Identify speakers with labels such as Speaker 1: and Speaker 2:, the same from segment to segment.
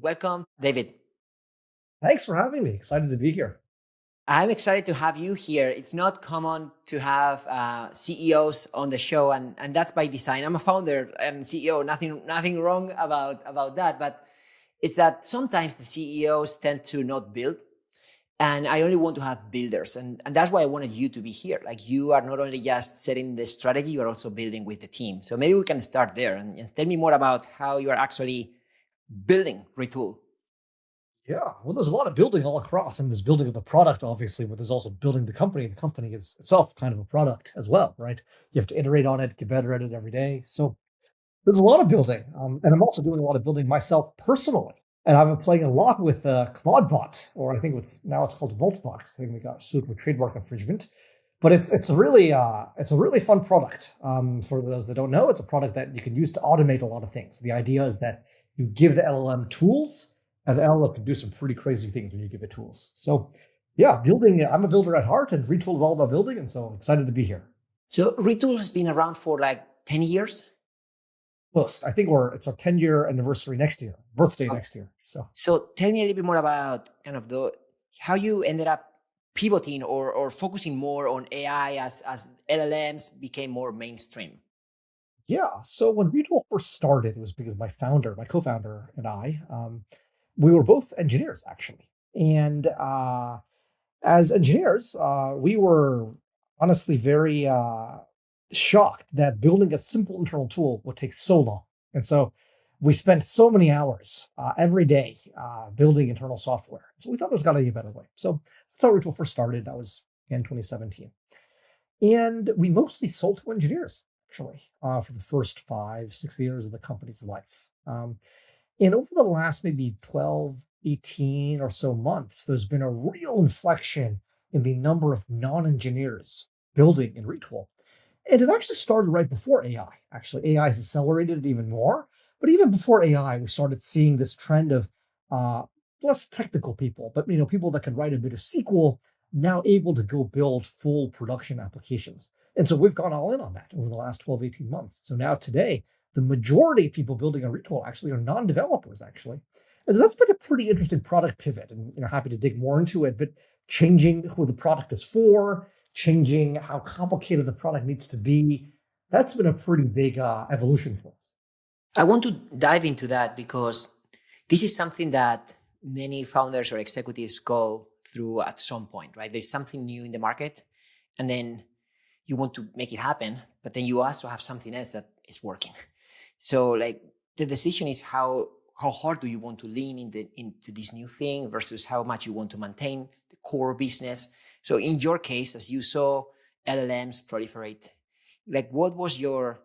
Speaker 1: Welcome, David.
Speaker 2: Thanks for having me. Excited to be here.
Speaker 1: I'm excited to have you here. It's not common to have CEOs on the show, and that's by design. I'm a founder and CEO. Nothing wrong about that. But it's that sometimes the CEOs tend to not build, and I only want to have builders, and that's why I wanted you to be here. Like you are not only just setting the strategy, you are also building with the team. So maybe we can start there and tell me more about how you are actually building Retool.
Speaker 2: Yeah, well, there's a lot of building all across, and there's building of the product, obviously, but there's also building the company. The company is itself kind of a product as well, right? You have to iterate on it, get better at it every day. So there's a lot of building, and I'm also doing a lot of building myself personally. And I've been playing a lot with Claudebot, or I think it's called Voltbot. I think we got sued for trademark infringement, but it's a really fun product. For those that don't know, it's a product that you can use to automate a lot of things. The idea is that you give the LLM tools, and the LLM can do some pretty crazy things when you give it tools. So, yeah, building. I'm a builder at heart, and Retool is all about building, and so I'm excited to be here.
Speaker 1: So Retool has been around for like 10 years.
Speaker 2: Close. I think it's our 10-year anniversary next year, birthday next year.
Speaker 1: So tell me a little bit more about kind of the how you ended up pivoting or focusing more on AI as LLMs became more mainstream.
Speaker 2: Yeah. So when Retool first started, it was because my co-founder, and I, we were both engineers actually, and as engineers, we were honestly very shocked that building a simple internal tool would take so long. And so we spent so many hours every day building internal software. So we thought there's got to be a better way. So that's how Retool first started. That was in 2017. And we mostly sold to engineers, actually, for the first 5, 6 years of the company's life. And over the last maybe 12, 18 or so months, there's been a real inflection in the number of non-engineers building in Retool. And it actually started right before AI. Actually, AI has accelerated it even more. But even before AI, we started seeing this trend of uh, less technical people, but people that can write a bit of SQL now able to go build full production applications. And so we've gone all in on that over the last 12, 18 months. So now today, the majority of people building a Retool actually are non-developers, actually. And so that's been a pretty interesting product pivot, and happy to dig more into it, but changing who the product is for, changing how complicated the product needs to be. That's been a pretty big evolution for us.
Speaker 1: I want to dive into that because this is something that many founders or executives go through at some point, right? There's something new in the market, and then you want to make it happen, but then you also have something else that is working. So like the decision is how hard do you want to lean into this new thing versus how much you want to maintain the core business. So in your case, as you saw LLMs proliferate, like what was your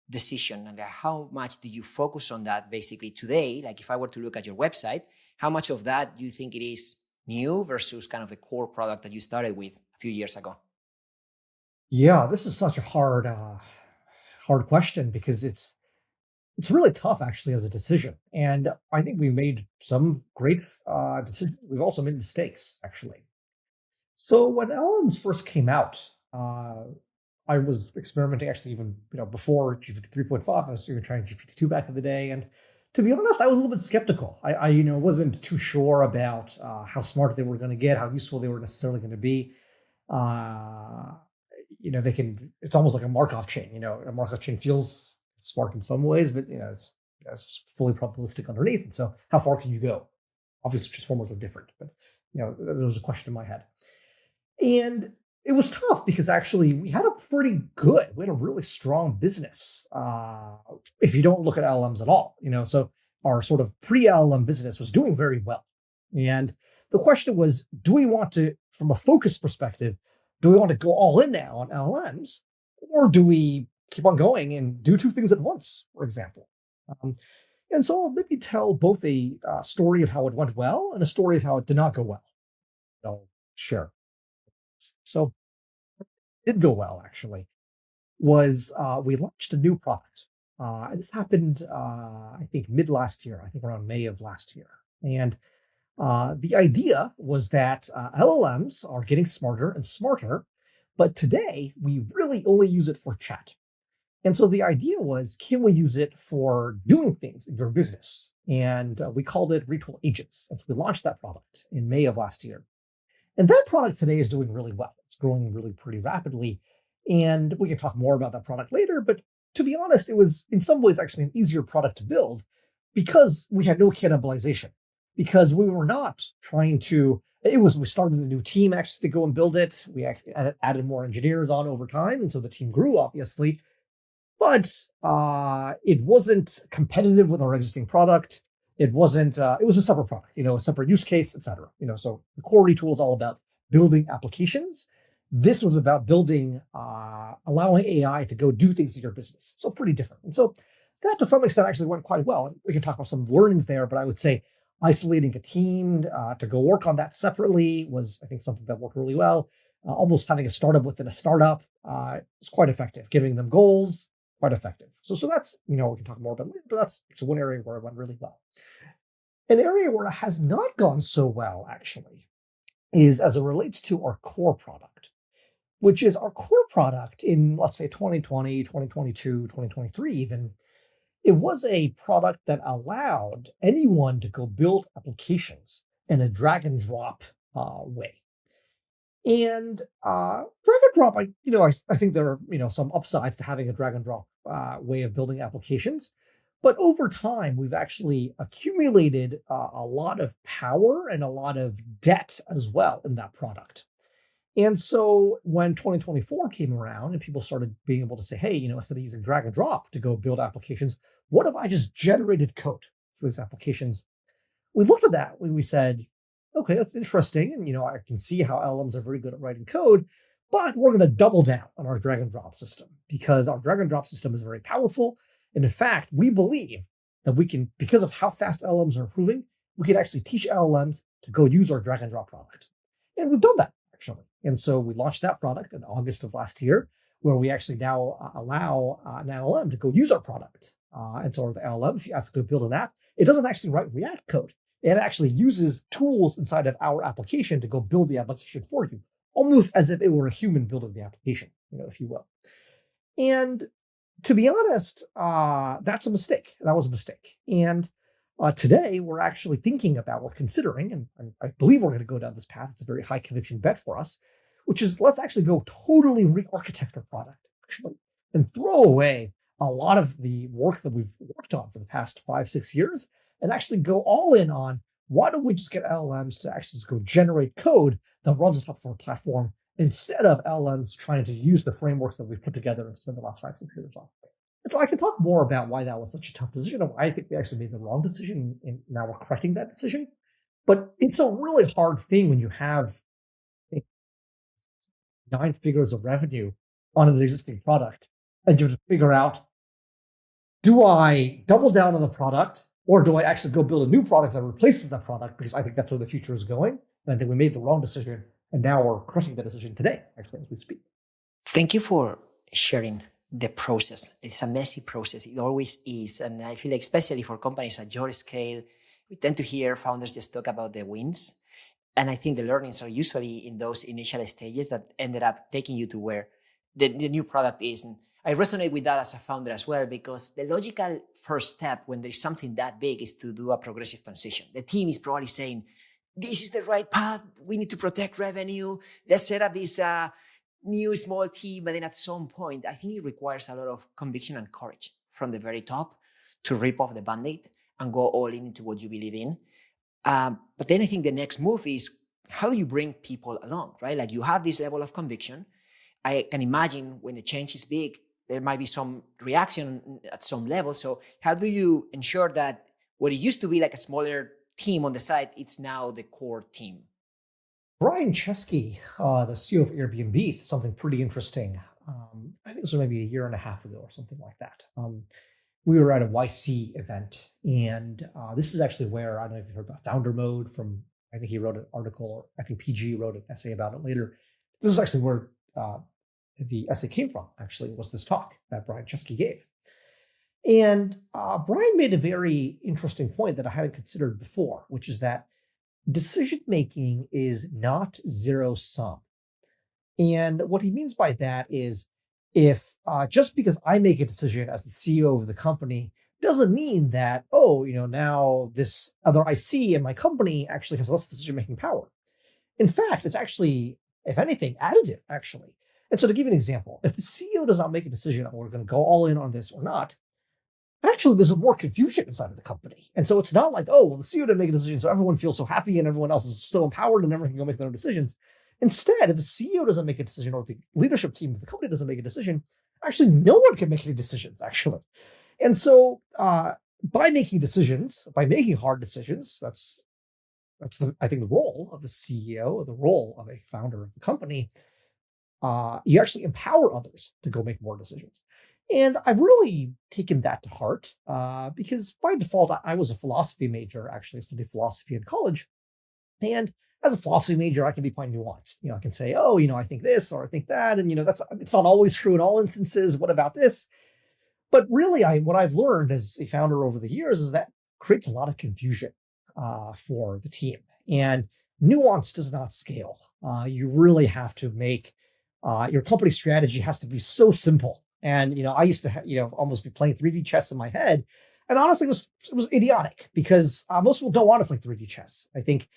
Speaker 1: decision and how much do you focus on that basically today? Like if I were to look at your website, how much of that do you think it is new versus kind of the core product that you started with a few years ago?
Speaker 2: Yeah, this is such a hard question because it's really tough actually as a decision. And I think we've made some great decisions. We've also made mistakes actually. So when LLMs first came out, I was experimenting actually even before GPT 3.5. I was even trying GPT 2 back in the day, and to be honest, I was a little bit skeptical. I wasn't too sure about how smart they were going to get, how useful they were necessarily going to be. Uh, they can. It's almost like a Markov chain. A Markov chain feels smart in some ways, but it's just fully probabilistic underneath. And so, how far can you go? Obviously, transformers are different, but there was a question in my head. And it was tough because actually we had we had a really strong business. If you don't look at LLMs at all, so our sort of pre-LLM business was doing very well. And the question was, do we want to, from a focus perspective, do we want to go all in now on LLMs, or do we keep on going and do two things at once, for example? Um, and so I'll maybe tell both a story of how it went well and a story of how it did not go well. I'll share. So it did go well, actually, was we launched a new product. This happened, I think, mid last year, I think around May of last year. And the idea was that LLMs are getting smarter and smarter, but today we really only use it for chat. And so the idea was, can we use it for doing things in your business? and we called it Retool Agents. And so we launched that product in May of last year. And that product today is doing really well. It's growing really pretty rapidly. And we can talk more about that product later. But to be honest, it was in some ways actually an easier product to build because we had no cannibalization, because we were not trying to, we started a new team actually to go and build it. We actually added more engineers on over time. And so the team grew, obviously. But it wasn't competitive with our existing product. It wasn't, it was a separate product, a separate use case, et cetera. So the core Retool is all about building applications. This was about building, allowing AI to go do things in your business. So pretty different. And so that to some extent actually went quite well. And we can talk about some learnings there, but I would say isolating a team to go work on that separately was, I think, something that worked really well. Almost having a startup within a startup is quite effective. Giving them goals, quite effective. So that's, we can talk more about it later, but that's one area where it went really well. An area where it has not gone so well, actually, is as it relates to our core product, which is our core product in, let's say, 2020, 2022, 2023 even. It was a product that allowed anyone to go build applications in a drag and drop way. And drag and drop, I think there are some upsides to having a drag and drop way of building applications. But over time, we've actually accumulated a lot of power and a lot of debt as well in that product. And so when 2024 came around and people started being able to say, hey, instead of using drag and drop to go build applications, what if I just generated code for these applications? We looked at that when we said, okay, that's interesting. And, I can see how LLMs are very good at writing code, but we're going to double down on our drag and drop system because our drag and drop system is very powerful. And in fact, we believe that we can, because of how fast LLMs are improving, we can actually teach LLMs to go use our drag and drop product. And we've done that, actually. And so we launched that product in August of last year, where we actually now allow an LLM to go use our product. And so the LLM, if you ask it to build an app, it doesn't actually write React code. It actually uses tools inside of our application to go build the application for you, almost as if it were a human building the application, if you will. And to be honest, that's a mistake. That was a mistake. And today we're actually thinking about, we're considering, and I believe we're going to go down this path. It's a very high conviction bet for us, which is let's actually go totally re-architect our product, actually, and throw away a lot of the work that we've worked on for the past 5-6 years and actually go all in on why don't we just get LLMs to actually just go generate code that runs on top of our platform instead of LLMs trying to use the frameworks that we've put together and spend the last 5-6 years on. And so I can talk more about why that was such a tough decision and why I think we actually made the wrong decision, and now we're correcting that decision. But it's a really hard thing when you have 9 figures of revenue on an existing product and you have to figure out, do I double down on the product or do I actually go build a new product that replaces that product? Because I think that's where the future is going. And I think we made the wrong decision. And now we're correcting the decision today, actually, as we speak.
Speaker 1: Thank you for sharing the process. It's a messy process. It always is. And I feel like, especially for companies at your scale, we tend to hear founders just talk about the wins. And I think the learnings are usually in those initial stages that ended up taking you to where the new product is. And I resonate with that as a founder as well, because the logical first step when there's something that big is to do a progressive transition. The team is probably saying, this is the right path. We need to protect revenue. Let's set up this new small team. But then at some point, I think it requires a lot of conviction and courage from the very top to rip off the Band-Aid and go all in into what you believe in. But then I think the next move is, how do you bring people along, right? Like, you have this level of conviction. I can imagine when the change is big, there might be some reaction at some level. So how do you ensure that what it used to be like a smaller team on the side, it's now the core team?
Speaker 2: Brian Chesky, the CEO of Airbnb, said something pretty interesting. I think this was maybe a year and a half ago or something like that. We were at a YC event, and this is actually where, I don't know if you've heard about founder mode from, I think he wrote an article, or I think PG wrote an essay about it later. This is actually where the essay came from, actually, was this talk that Brian Chesky gave. And Brian made a very interesting point that I hadn't considered before, which is that decision-making is not zero-sum. And what he means by that is, if just because I make a decision as the CEO of the company doesn't mean that, now this other IC in my company actually has less decision-making power. In fact, it's actually, if anything, additive, actually. And so to give you an example, if the CEO does not make a decision on we're going to go all in on this or not, actually there's more confusion inside of the company. And so it's not like, oh, well, the CEO didn't make a decision, so everyone feels so happy and everyone else is so empowered and everyone can go make their own decisions. Instead, if the CEO doesn't make a decision or the leadership team of the company doesn't make a decision, actually no one can make any decisions, actually. And so by making decisions, by making hard decisions, that's I think the role of the CEO or the role of a founder of the company. You actually empower others to go make more decisions. And I've really taken that to heart because by default, I was a philosophy major. Actually, I studied philosophy in college. And as a philosophy major, I can be quite nuanced. I can say, oh, I think this or I think that. And, it's not always true in all instances. What about this? But really, what I've learned as a founder over the years is that creates a lot of confusion for the team. And nuance does not scale. You really have to make your company strategy has to be so simple. And I used to almost be playing 3D chess in my head, and honestly, it was idiotic because most people don't want to play 3D chess. I think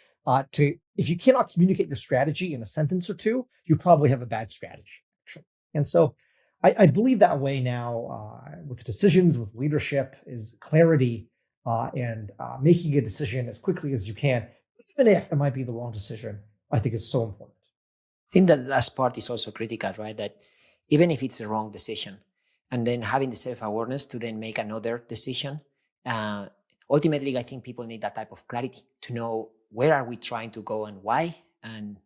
Speaker 2: if you cannot communicate your strategy in a sentence or two, you probably have a bad strategy. Actually. And so I believe that way now with decisions, with leadership, is clarity and making a decision as quickly as you can, even if it might be the wrong decision, I think is so important.
Speaker 1: I think that last part is also critical, right? That even if it's the wrong decision, and then having the self-awareness to then make another decision, ultimately, I think people need that type of clarity to know where are we trying to go and why. And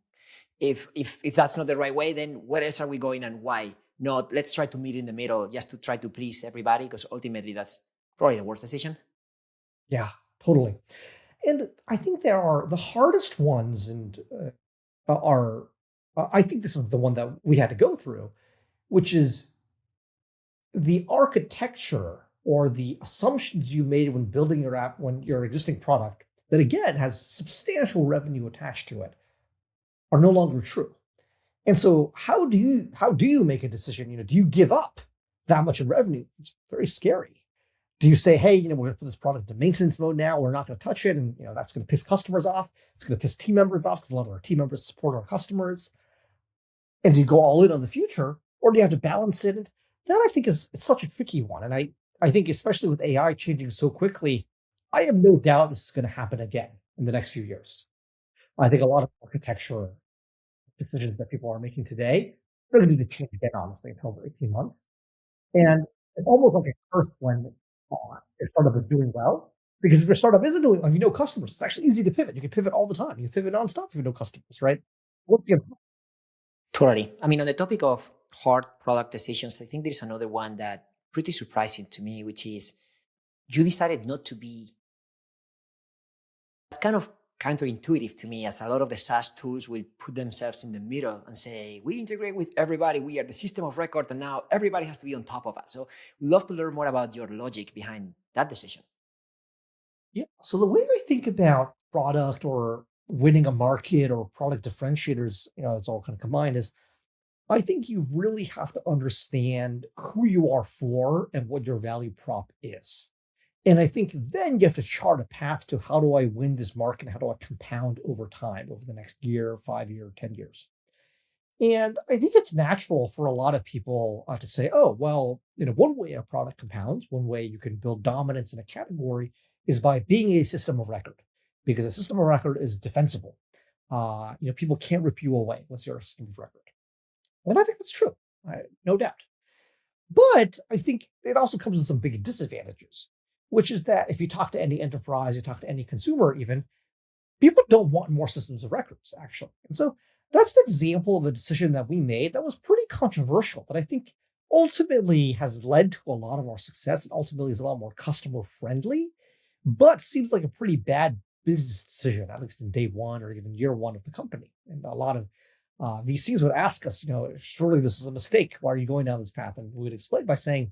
Speaker 1: if that's not the right way, then where else are we going and why? Not let's try to meet in the middle just to try to please everybody, because ultimately that's probably the worst decision.
Speaker 2: Yeah, totally. And I think there are the hardest ones, and are I think this is the one that we had to go through, which is the architecture or the assumptions you made when building your app, when your existing product that again has substantial revenue attached to it, are no longer true. And so how do you make a decision? Do you give up that much of revenue? It's very scary. Do you say, hey, we're going to put this product in maintenance mode now, we're not going to touch it, and that's going to piss customers off, it's going to piss team members off because a lot of our team members support our customers, and do you go all in on the future, or do you have to balance it? And that I think it's such a tricky one. And I think especially with AI changing so quickly, I have no doubt this is going to happen again in the next few years. I think a lot of architecture decisions that people are making today, they're going to need to change again, honestly, in over 18 months. And it's almost like a curse when your startup is doing well. Because if your startup isn't doing well, if you know customers, it's actually easy to pivot. You can pivot all the time. You can pivot nonstop if you know customers, right? Once you have
Speaker 1: Totally. I mean, on the topic of hard product decisions, I think there's another one that pretty surprising to me, which is you decided not to be. It's kind of counterintuitive to me, as a lot of the SaaS tools will put themselves in the middle and say, we integrate with everybody, we are the system of record, and now everybody has to be on top of us. So we'd love to learn more about your logic behind that decision.
Speaker 2: Yeah. So the way I think about product or winning a market or product differentiators, it's all kind of combined, is I think you really have to understand who you are for and what your value prop is. And I think then you have to chart a path to how do I win this market? How do I compound over time, over the next year, 5 year, 10 years? And I think it's natural for a lot of people to say, oh, well, one way a product compounds, one way you can build dominance in a category is by being a system of record, because a system of record is defensible. People can't rip you away once you're a system of record. And I think that's true, no doubt. But I think it also comes with some big disadvantages, which is that if you talk to any enterprise, you talk to any consumer even, people don't want more systems of records, actually. And so that's an example of a decision that we made that was pretty controversial, that I think ultimately has led to a lot of our success and ultimately is a lot more customer friendly, but seems like a pretty bad business decision, at least in day one or even year one of the company. And a lot of VCs would ask us, surely this is a mistake. Why are you going down this path? And we would explain by saying,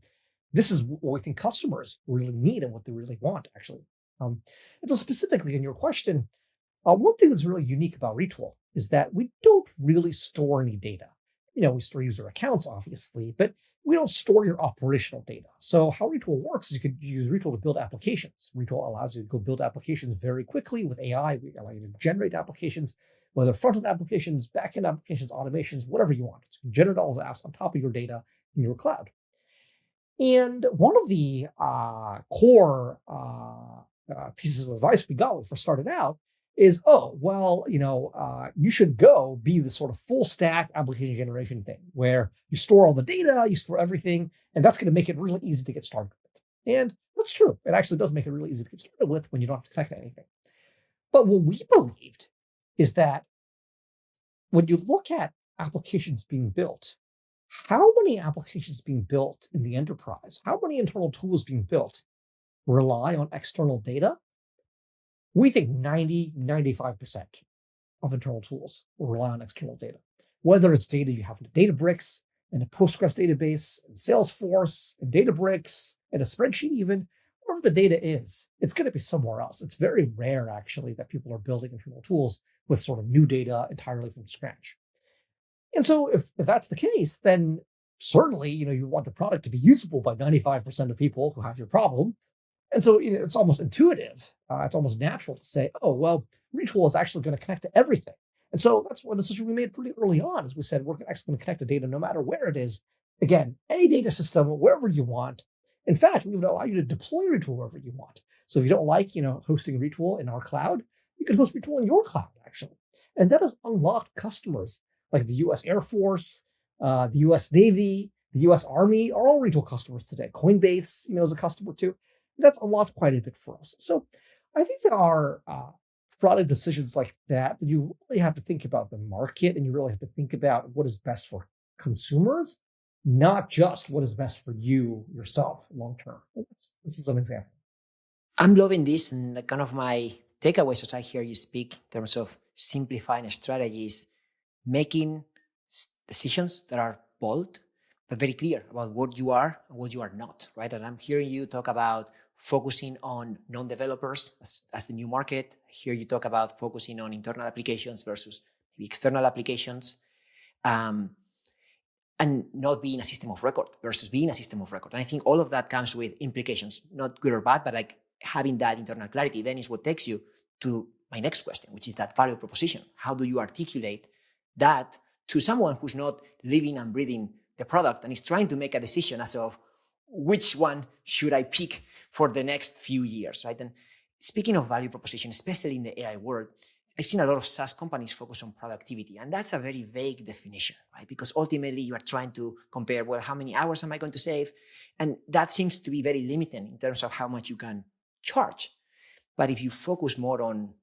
Speaker 2: this is what we think customers really need and what they really want, actually. And so specifically in your question, one thing that's really unique about Retool is that we don't really store any data. we store user accounts, obviously, but we don't store your operational data. So how Retool works is you could use Retool to build applications. Retool allows you to go build applications very quickly with AI. We allow you to generate applications, whether front-end applications, back-end applications, automations, whatever you want. So you can generate all those apps on top of your data in your cloud. And one of the core pieces of advice we got when we first started out is, you should go be the sort of full stack application generation thing where you store all the data, you store everything, and that's going to make it really easy to get started with. And that's true. It actually does make it really easy to get started with when you don't have to connect to anything. But what we believed is that when you look at applications being built, how many applications being built in the enterprise, how many internal tools being built rely on external data? We think 90, 95% of internal tools will rely on external data. Whether it's data you have in a Databricks, in a Postgres database, in Salesforce, in Databricks, in a spreadsheet even, wherever the data is, it's going to be somewhere else. It's very rare, actually, that people are building internal tools with sort of new data entirely from scratch. And so if that's the case, then certainly, you want the product to be usable by 95% of people who have your problem. And so it's almost intuitive. It's almost natural to say, oh, well, Retool is actually going to connect to everything. And so that's one decision we made pretty early on, as we said, we're actually going to connect to data no matter where it is. Again, any data system, wherever you want. In fact, we would allow you to deploy Retool wherever you want. So if you don't like, hosting Retool in our cloud, you can host Retool in your cloud, actually. And that has unlocked customers like the US Air Force, the US Navy, the US Army are all Retool customers today. Coinbase, is a customer too. That's unlocked quite a bit for us. So I think there are product decisions like that you really have to think about the market, and you really have to think about what is best for consumers, not just what is best for you yourself long term. This is an example.
Speaker 1: I'm loving this, and kind of my takeaways as I hear you speak in terms of simplifying strategies, making decisions that are bold, but very clear about what you are and what you are not, right? And I'm hearing you talk about focusing on non-developers as the new market. I hear you talk about focusing on internal applications versus the external applications, and not being a system of record versus being a system of record. And I think all of that comes with implications, not good or bad, but like having that internal clarity then is what takes you to my next question, which is that value proposition. How do you articulate that to someone who's not living and breathing the product and is trying to make a decision as of which one should I pick for the next few years, right? And speaking of value proposition, especially in the AI world, I've seen a lot of SaaS companies focus on productivity, and that's a very vague definition, right? Because ultimately you are trying to compare, well, how many hours am I going to save? And that seems to be very limiting in terms of how much you can charge. But if you focus more on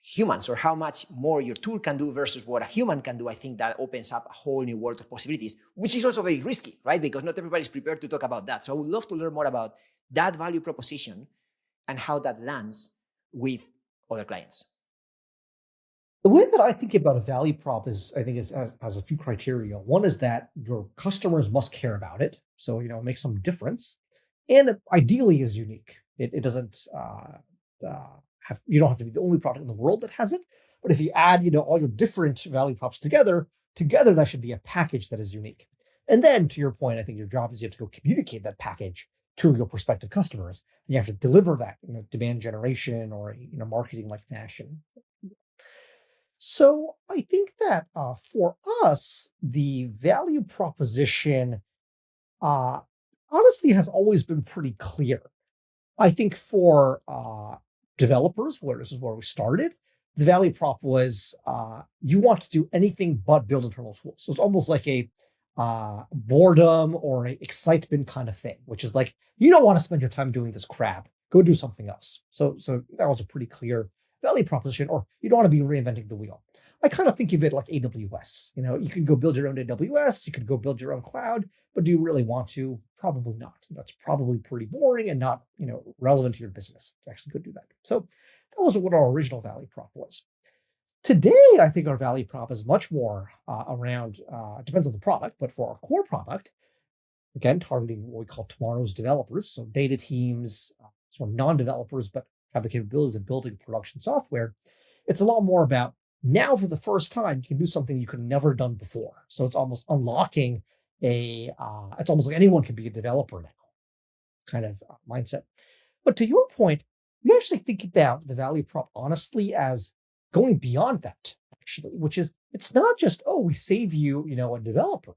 Speaker 1: humans or how much more your tool can do versus what a human can do, I think that opens up a whole new world of possibilities, which is also very risky, right? Because not everybody's prepared to talk about that. So I would love to learn more about that value proposition and how that lands with other clients.
Speaker 2: The way that I think about a value prop is, I think it has a few criteria. One is that your customers must care about it. So, make some difference. And it ideally is unique. It doesn't you don't have to be the only product in the world that has it. But if you add, all your different value props together, that should be a package that is unique. And then to your point, I think your job is you have to go communicate that package to your prospective customers. And you have to deliver that, demand generation or, marketing like fashion. So I think that for us, the value proposition honestly has always been pretty clear. I think for developers, this is where we started, the value prop was you want to do anything but build internal tools. So it's almost like a boredom or an excitement kind of thing, which is like, you don't want to spend your time doing this crap. Go do something else. So that was a pretty clear value proposition, or you don't want to be reinventing the wheel. I kind of think of it like AWS. You can go build your own AWS, you could go build your own cloud, but do you really want to? Probably not. It's probably pretty boring and not, relevant to your business to actually go do that. So that was what our original value prop was. Today, I think our value prop is much more around, depends on the product, but for our core product, again, targeting what we call tomorrow's developers, so data teams, sort of non-developers, but have the capabilities of building production software. It's a lot more about Now, for the first time, you can do something you could never done before. So it's almost unlocking it's almost like anyone can be a developer now kind of mindset. But to your point, we actually think about the value prop honestly as going beyond that, actually, which is it's not just, oh, we save you, a developer.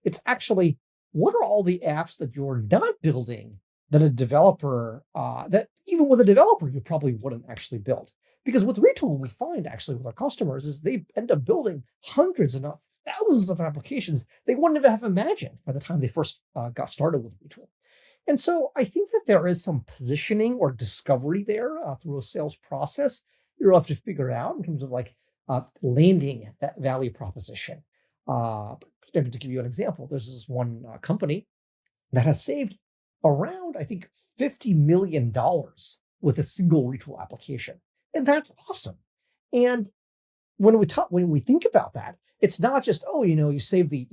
Speaker 2: It's actually what are all the apps that you're not building that a developer, that even with a developer, you probably wouldn't actually build. Because with Retool, we find actually with our customers is they end up building hundreds and not thousands of applications they wouldn't have imagined by the time they first got started with Retool. And so I think that there is some positioning or discovery there through a sales process. You'll have to figure it out in terms of like landing that value proposition. To give you an example, there's this one company that has saved around, I think, $50 million with a single Retool application. And that's awesome. And when we think about that, it's not just, oh, you save the,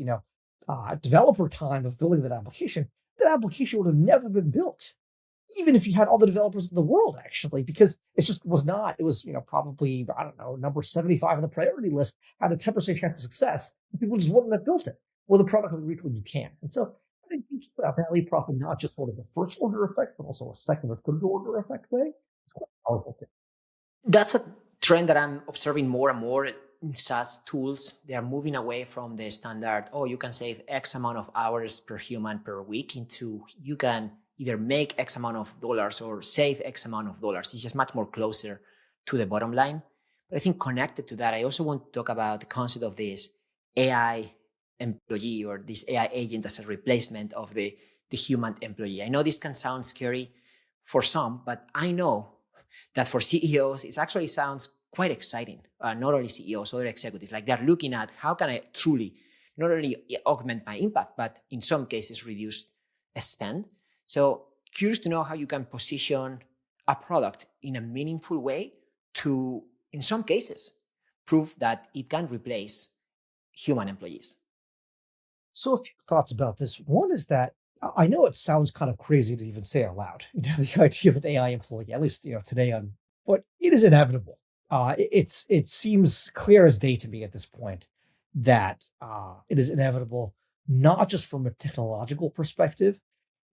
Speaker 2: developer time of building that application. That application would have never been built, even if you had all the developers in the world, actually, because it just was not. It was, probably, I don't know, number 75 on the priority list, had a 10% chance of success. People just wouldn't have built it. With a product like Retool, you can. And so I think about value prop in not just sort of the first order effect, but also a second or third order effect way. It's quite a powerful thing.
Speaker 1: That's a trend that I'm observing more and more in SaaS tools. They are moving away from the standard, oh, you can save X amount of hours per human per week, into you can either make X amount of dollars or save X amount of dollars. It's just much more closer to the bottom line. But I think connected to that, I also want to talk about the concept of this AI employee or this AI agent as a replacement of the human employee. I know this can sound scary for some, but I know that for CEOs, it actually sounds quite exciting. Not only CEOs, other executives, like they're looking at how can I truly not only augment my impact, but in some cases reduce spend. So curious to know how you can position a product in a meaningful way to, in some cases, prove that it can replace human employees.
Speaker 2: So a few thoughts about this. One is that I know it sounds kind of crazy to even say out loud, the idea of an AI employee, at least, today on, but it is inevitable. It seems clear as day to me at this point that it is inevitable, not just from a technological perspective,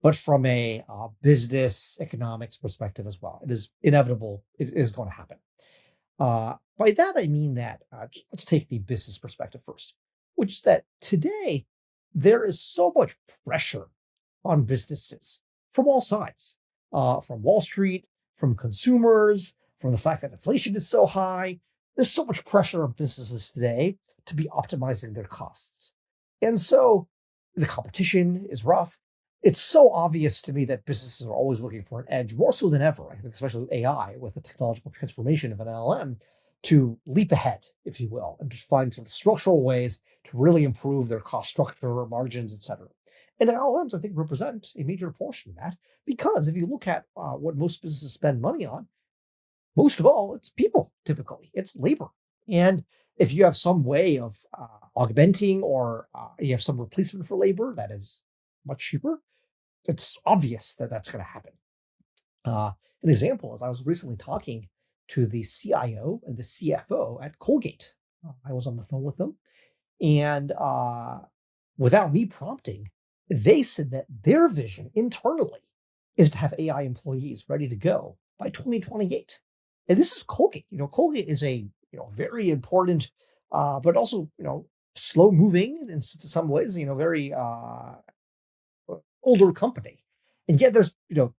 Speaker 2: but from a business economics perspective as well. It is inevitable. It is going to happen. By that, I mean that let's take the business perspective first, which is that today there is so much pressure on businesses from all sides, from Wall Street, from consumers, from the fact that inflation is so high. There's so much pressure on businesses today to be optimizing their costs. And so the competition is rough. It's so obvious to me that businesses are always looking for an edge, more so than ever, I think, especially with AI, with the technological transformation of an LLM, to leap ahead, if you will, and just find sort of structural ways to really improve their cost structure, margins, et cetera. And LLMs, I think, represent a major portion of that, because if you look at what most businesses spend money on, most of all, it's people, typically. It's labor. And if you have some way of augmenting or you have some replacement for labor that is much cheaper, it's obvious that that's going to happen. An example is I was recently talking to the CIO and the CFO at Colgate. I was on the phone with them, and without me prompting, they said that their vision internally is to have AI employees ready to go by 2028. And this is Colgate. Colgate is a very important, but also slow moving in some ways. Very older company, and yet there's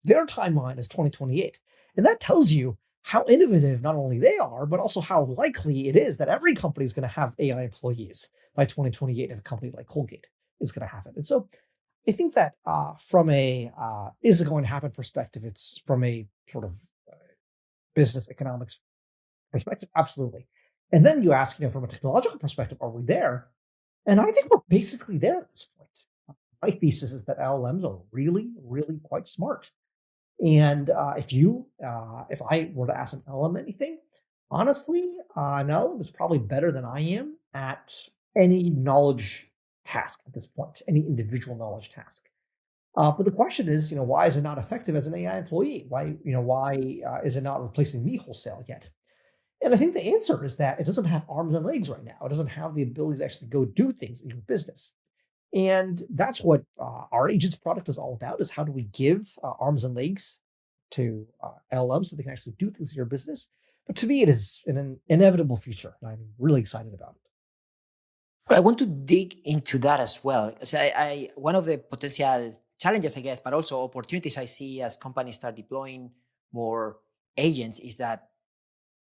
Speaker 2: their timeline is 2028, and that tells you how innovative not only they are, but also how likely it is that every company is going to have AI employees by 2028 if a company like Colgate is going to have it. And so I think that from a is it going to happen perspective, it's from a sort of business economics perspective, absolutely. And then you ask, from a technological perspective, are we there? And I think we're basically there at this point. My thesis is that LLMs are really, really quite smart. And if I were to ask an LLM anything, honestly, an LLM is probably better than I am at any knowledge task at this point, any individual knowledge task. But the question is, why is it not effective as an AI employee? Why is it not replacing me wholesale yet? And I think the answer is that it doesn't have arms and legs right now. It doesn't have the ability to actually go do things in your business. And that's what our agents product is all about: is how do we give arms and legs to LLMs so they can actually do things in your business. But to me, it is an inevitable future, and I'm really excited about it.
Speaker 1: But I want to dig into that as well. So one of the potential challenges, I guess, but also opportunities I see as companies start deploying more agents is that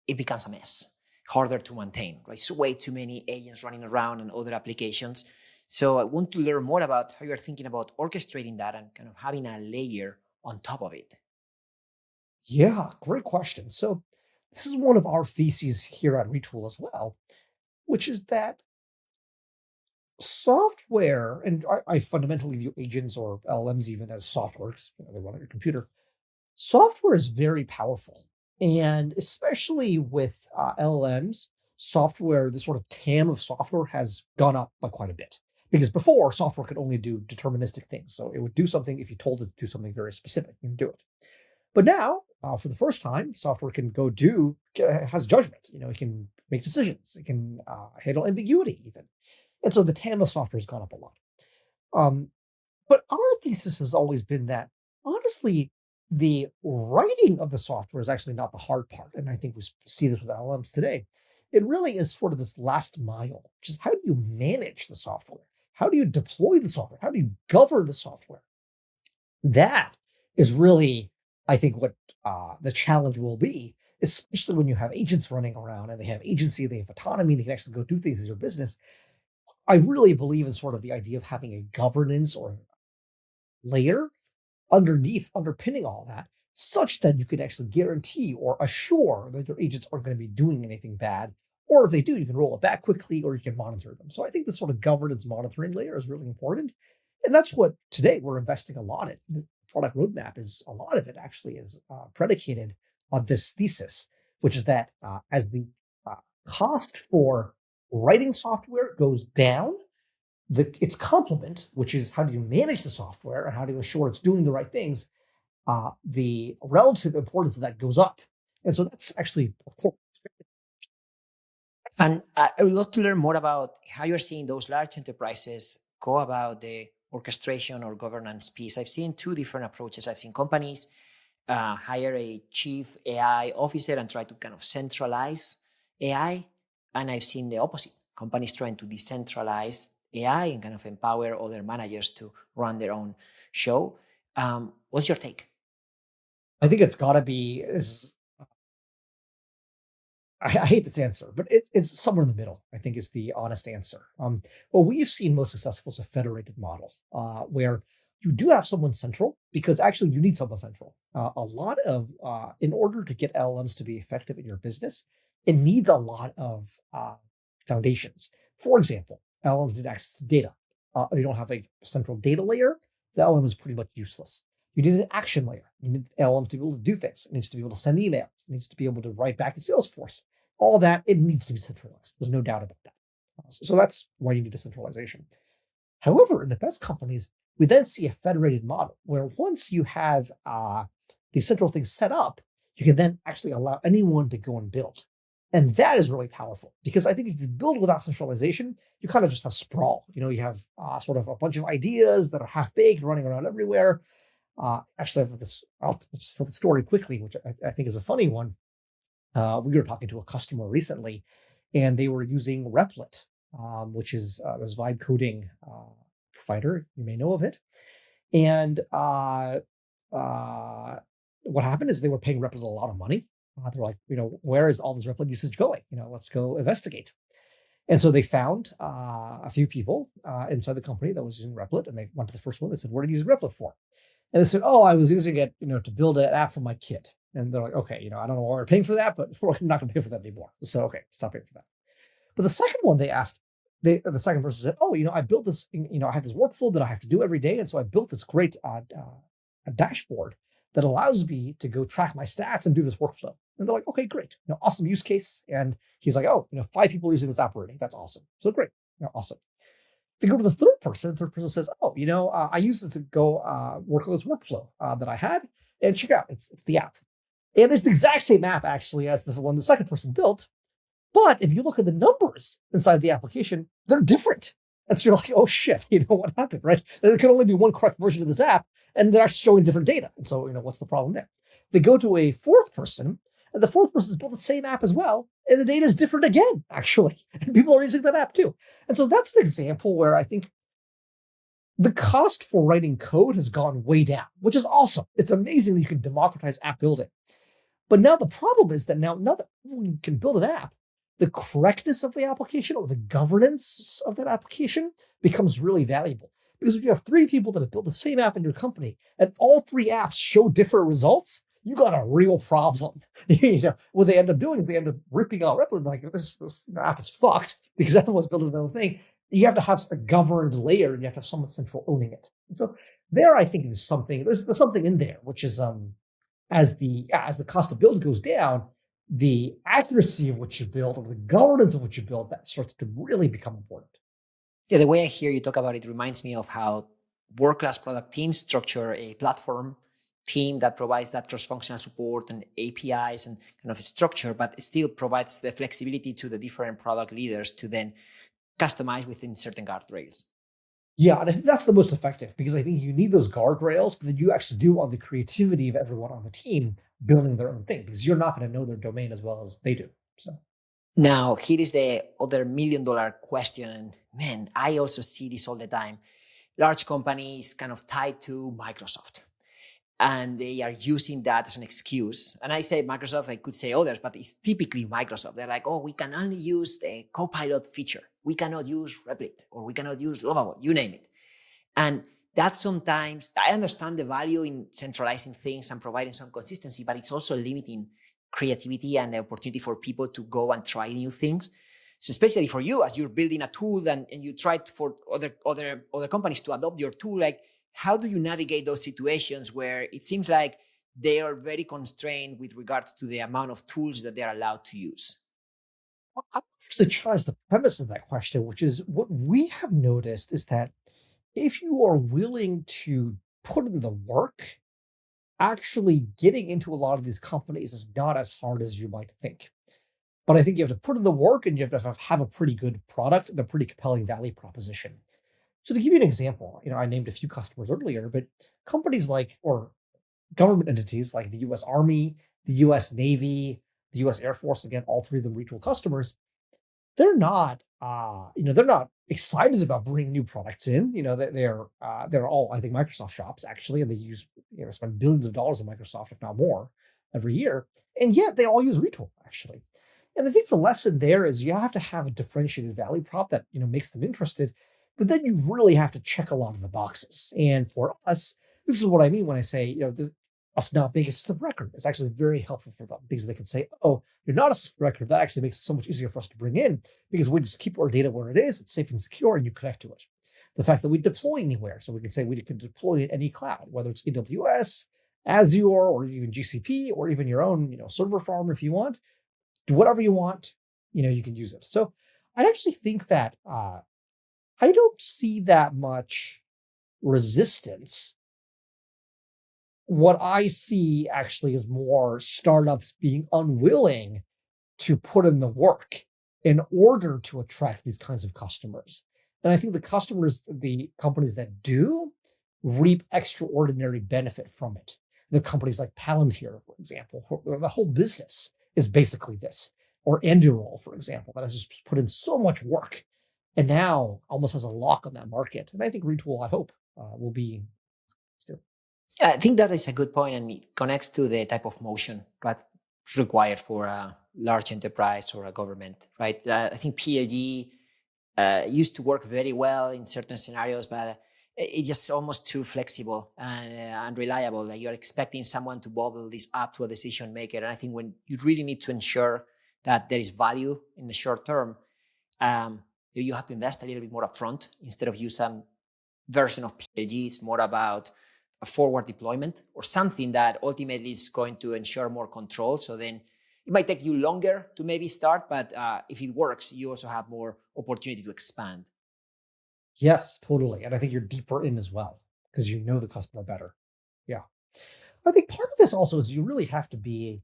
Speaker 1: it becomes a mess, harder to maintain, right? So way too many agents running around and other applications. So I want to learn more about how you're thinking about orchestrating that and kind of having a layer on top of it.
Speaker 2: Yeah, great question. So this is one of our theses here at Retool as well, which is that software, and I fundamentally view agents or LLMs even as software, 'cause, they run on your computer. Software is very powerful, and especially with LLMs, software, the sort of TAM of software has gone up by quite a bit. Because before, software could only do deterministic things, so it would do something if you told it to do something very specific and do it. But now, for the first time, software can go do has judgment. It can make decisions. It can handle ambiguity even, and so the TAM of software has gone up a lot. Um, but our thesis has always been that, honestly, the writing of the software is actually not the hard part. And I think we see this with LLMs today. It really is sort of this last mile, which is how do you manage the software? How do you deploy the software? How do you govern the software? That is really, I think, what the challenge will be, especially when you have agents running around and they have agency, they have autonomy, they can actually go do things in your business. I really believe in sort of the idea of having a governance or layer underneath, underpinning all that, such that you can actually guarantee or assure that your agents aren't going to be doing anything bad. Or if they do, you can roll it back quickly or you can monitor them. So I think this sort of governance monitoring layer is really important. And that's what today we're investing a lot in. The product roadmap is a lot of it actually is predicated on this thesis, which is that as the uh, cost for writing software goes down, its complement, which is how do you manage the software and how do you ensure it's doing the right things, the relative importance of that goes up. And so that's actually, of course.
Speaker 1: And I would love to learn more about how you're seeing those large enterprises go about the orchestration or governance piece. I've seen two different approaches. I've seen companies hire a chief AI officer and try to kind of centralize AI. And I've seen the opposite, companies trying to decentralize AI and kind of empower other managers to run their own show. What's your take?
Speaker 2: I think it's got to be, I hate this answer, but it's somewhere in the middle, I think is the honest answer. What we've seen most successful is a federated model, where you do have someone central, because actually you need someone central. A lot of, in order to get LLMs to be effective in your business, it needs a lot of foundations. For example, LLMs need access to data. You don't have a central data layer, the LLM is pretty much useless. You need an action layer. You need LLM to be able to do things. It needs to be able to send emails. It needs to be able to write back to Salesforce. All that, it needs to be centralized. There's no doubt about that. So that's why you need decentralization. However, in the best companies, we then see a federated model where once you have these central things set up, you can then actually allow anyone to go and build. And that is really powerful, because I think if you build without centralization, you kind of just have sprawl. You have sort of a bunch of ideas that are half baked running around everywhere. Actually, I have this, I'll just tell the story quickly, which I think is a funny one. We were talking to a customer recently, and they were using Replit, which is this vibe coding provider. You may know of it. And what happened is they were paying Replit a lot of money. They're like, where is all this Replit usage going? Let's go investigate. And so they found a few people inside the company that was using Replit, and they went to the first one. They said, "What are you using Replit for?" And they said, "Oh, I was using it, to build an app for my kid." And they're like, "Okay, I don't know why we're paying for that, but we're not going to pay for that anymore." So, okay, stop paying for that. But the second one they asked, the second person said, "Oh, I built this, I have this workflow that I have to do every day. And so I built this great a dashboard that allows me to go track my stats and do this workflow." And they're like, "Okay, great. Awesome use case." And he's like, "Oh, 5 people using this app already. That's awesome." So great. Awesome. They go to the third person. The third person says, "Oh, I used it to go work on this workflow that I had, and check out, it's the app." And it's the exact same app actually as the one the second person built. But if you look at the numbers inside the application, they're different. And so you're like, oh shit, what happened, right? There can only be one correct version of this app, and they're actually showing different data. And so, what's the problem there? They go to a fourth person, and the fourth person has built the same app as well, and the data is different again, actually. And people are using that app too. And so that's an example where I think the cost for writing code has gone way down, which is awesome. It's amazing that you can democratize app building. But now the problem is that now that you can build an app, the correctness of the application or the governance of that application becomes really valuable. Because if you have three people that have built the same app in your company and all three apps show different results, you got a real problem. What they end up doing is they end up ripping out Replit, like this app is fucked because everyone's building their own thing. You have to have a governed layer and you have to have someone central owning it. And so there, I think there's something in there, which is as the cost of build goes down, the accuracy of what you build or the governance of what you build that starts to really become important.
Speaker 1: Yeah, the way I hear you talk about it reminds me of how world-class product teams structure a platform team that provides that cross-functional support and APIs and kind of structure, but still provides the flexibility to the different product leaders to then customize within certain guardrails.
Speaker 2: Yeah, and I think that's the most effective because I think you need those guardrails, but then you actually do want the creativity of everyone on the team building their own thing because you're not going to know their domain as well as they do. So
Speaker 1: now, here is the other $1,000,000 question. And man, I also see this all the time. Large companies kind of tied to Microsoft, and they are using that as an excuse. And I say Microsoft, I could say others, but it's typically Microsoft. They're like, oh, we can only use the Copilot feature. We cannot use Replit, or we cannot use Lovable, you name it. And that sometimes, I understand the value in centralizing things and providing some consistency, but it's also limiting creativity and the opportunity for people to go and try new things. So especially for you, as you're building a tool and you try for other companies to adopt your tool, like how do you navigate those situations where it seems like they are very constrained with regards to the amount of tools that they're allowed to use?
Speaker 2: I actually challenge the premise of that question, which is what we have noticed is that if you are willing to put in the work, actually getting into a lot of these companies is not as hard as you might think. But I think you have to put in the work and you have to have a pretty good product and a pretty compelling value proposition. So to give you an example, I named a few customers earlier, but companies or government entities like the US Army, the US Navy, the US Air Force, again, all three of them Retool customers, they're not excited about bringing new products in. They're all, I think, Microsoft shops actually, and they use, spend billions of dollars on Microsoft, if not more, every year. And yet they all use Retool actually. And I think the lesson there is you have to have a differentiated value prop that, makes them interested, but then you really have to check a lot of the boxes. And for us, this is what I mean when I say, us not being a system record is actually very helpful for them because they can say, oh, you're not a system record. That actually makes it so much easier for us to bring in because we just keep our data where it is. It's safe and secure, and you connect to it. The fact that we deploy anywhere, so we can say we can deploy in any cloud, whether it's AWS, Azure, or even GCP, or even your own, server farm if you want. Do whatever you want, you can use it. So I actually think that I don't see that much resistance. What I see actually is more startups being unwilling to put in the work in order to attract these kinds of customers. And I think the companies that do reap extraordinary benefit from it. The companies like Palantir, for example, the whole business is basically this, or Endural, for example, that has just put in so much work and now almost has a lock on that market. And I think Retool, I hope, will be still.
Speaker 1: Yeah, I think that is a good point, and it connects to the type of motion that's required for a large enterprise or a government, right? I think PLG used to work very well in certain scenarios, but it's just almost too flexible and unreliable. Like you're expecting someone to bubble this up to a decision maker, and I think when you really need to ensure that there is value in the short term, you have to invest a little bit more upfront instead of use some version of PLG. It's more about a forward deployment or something that ultimately is going to ensure more control. So then it might take you longer to maybe start, but if it works, you also have more opportunity to expand.
Speaker 2: Yes, totally. And I think you're deeper in as well because you know the customer better. Yeah. I think part of this also is you really have to be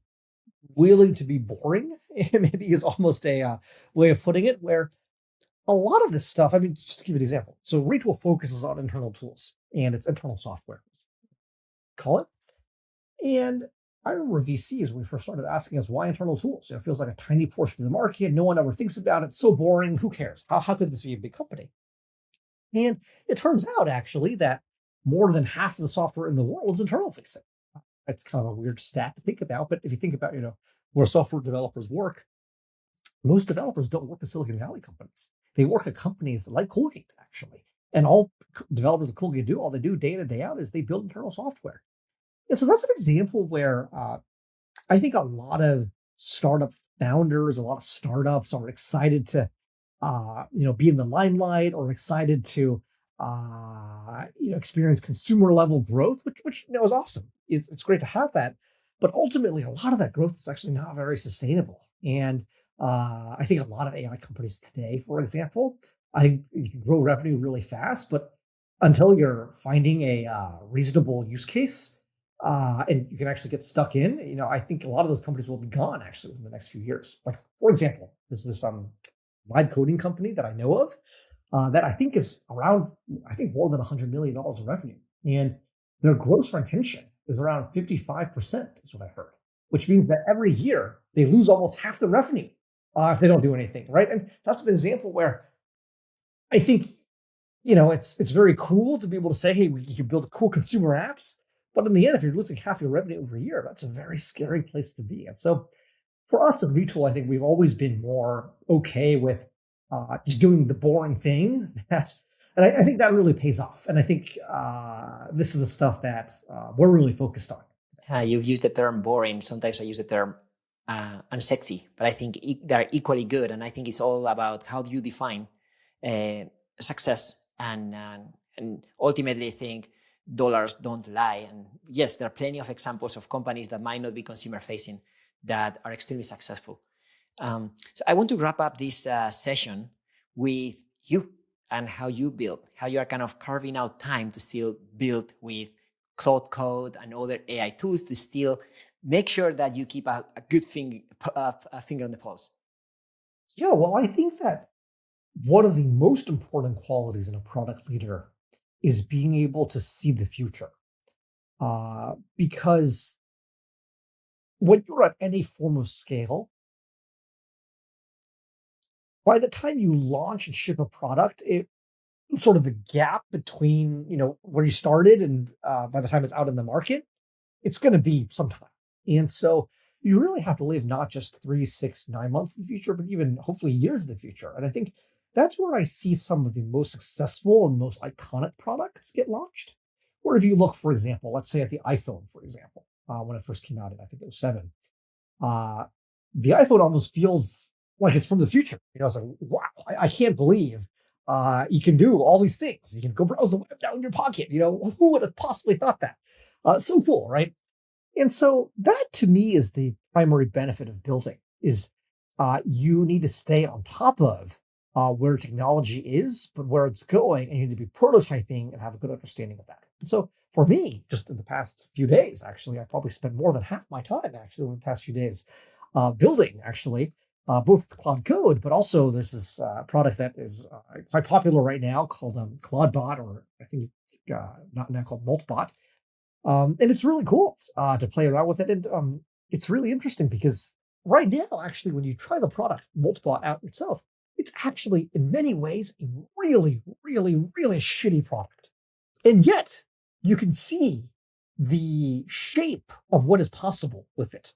Speaker 2: willing to be boring, maybe is almost a way of putting it, where a lot of this stuff, I mean, just to give you an example. So Retool focuses on internal tools and it's internal software, call it. And I remember VCs when we first started asking us why internal tools. It feels like a tiny portion of the market. No one ever thinks about it. It's so boring. Who cares? How could this be a big company? And it turns out actually that more than half of the software in the world is internal facing. It's kind of a weird stat to think about, but if you think about, where software developers work, most developers don't work at Silicon Valley companies. They work at companies like Colgate, actually. And all developers at Colgate do, all they do day in and day out is they build internal software. And so that's an example where I think a lot of startup founders, a lot of startups are excited to, be in the limelight or excited to, experience consumer level growth, which is awesome. It's great to have that, but ultimately, a lot of that growth is actually not very sustainable. And I think a lot of AI companies today, for example, I think you can grow revenue really fast, but until you're finding a reasonable use case and you can actually get stuck in, I think a lot of those companies will be gone actually in the next few years. Like, for example, there's this live coding company that I know of that I think is around, I think more than $100 million of revenue. And their gross retention is around 55%, is what I heard, which means that every year they lose almost half the revenue if they don't do anything, right? And that's an example where I think, it's very cool to be able to say, hey, we can build cool consumer apps. But in the end, if you're losing half your revenue over a year, that's a very scary place to be. And so for us at Retool, I think we've always been more okay with just doing the boring thing. And I think that really pays off. And I think this is the stuff that we're really focused on.
Speaker 1: You've used the term boring. Sometimes I use the term unsexy, but I think they're equally good. And I think it's all about how do you define success, and ultimately I think dollars don't lie. And yes, there are plenty of examples of companies that might not be consumer facing that are extremely successful. So I want to wrap up this session with you and how you build, how you are kind of carving out time to still build with Cloud Code and other AI tools to still make sure that you keep a good finger on the pulse.
Speaker 2: Yeah, well, I think that one of the most important qualities in a product leader is being able to see the future. Because when you're at any form of scale, by the time you launch and ship a product, it sort of the gap between, where you started and by the time it's out in the market, it's going to be some time. And so you really have to live not just 3, 6, 9 months in the future, but even hopefully years in the future. And I think that's where I see some of the most successful and most iconic products get launched. Or if you look, for example, let's say at the iPhone, for example, when it first came out in, I think it was 7, the iPhone almost feels like it's from the future. It's like, wow, I can't believe you can do all these things. You can go browse the web down in your pocket. Who would have possibly thought that? So cool, right? And so that to me is the primary benefit of building is you need to stay on top of where technology is, but where it's going, and you need to be prototyping and have a good understanding of that. And so for me, just in the past few days, actually, I probably spent more than half my time actually over the past few days building actually both Cloud Code, but also there's this product that is quite popular right now called CloudBot, or I think not now called Multibot. And it's really cool to play around with it. And it's really interesting because right now, actually, when you try the product Multibot out itself, it's actually in many ways a really, really, really shitty product. And yet you can see the shape of what is possible with it.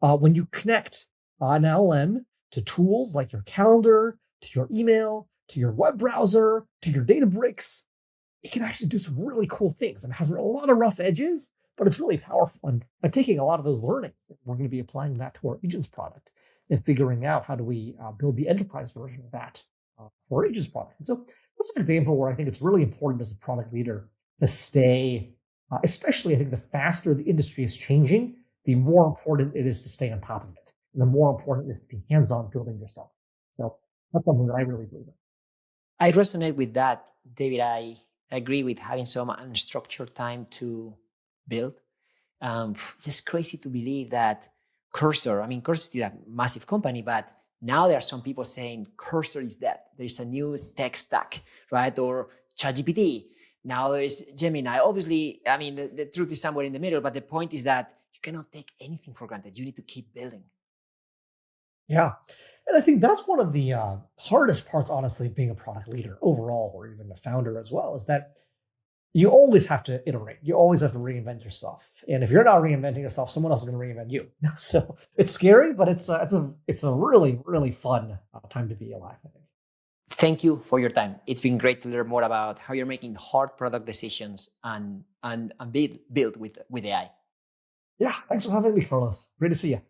Speaker 2: When you connect an LLM to tools like your calendar, to your email, to your web browser, to your Databricks, it can actually do some really cool things. And it has a lot of rough edges, but it's really powerful. And I'm taking a lot of those learnings, we're going to be applying that to our agents product and figuring out how do we build the enterprise version of that for our agents product. And so that's an example where I think it's really important as a product leader to stay, especially I think the faster the industry is changing, the more important it is to stay on top of it. And the more important it is to be hands-on building yourself. So that's something that I really believe in.
Speaker 1: I resonate with that, David. I agree with having some unstructured time to build. It's crazy to believe that Cursor. I mean, Cursor is still a massive company, but now there are some people saying Cursor is dead. There's a new tech stack, right? Or ChatGPT. Now there's Gemini. Obviously, I mean, the truth is somewhere in the middle, but the point is that you cannot take anything for granted. You need to keep building.
Speaker 2: Yeah. And I think that's one of the hardest parts, honestly, of being a product leader overall, or even a founder as well, is that you always have to iterate. You always have to reinvent yourself. And if you're not reinventing yourself, someone else is going to reinvent you. So it's scary, but it's a really, really fun time to be alive, I think.
Speaker 1: Thank you for your time. It's been great to learn more about how you're making hard product decisions and build with AI.
Speaker 2: Yeah. Thanks for having me, Carlos. Great to see you.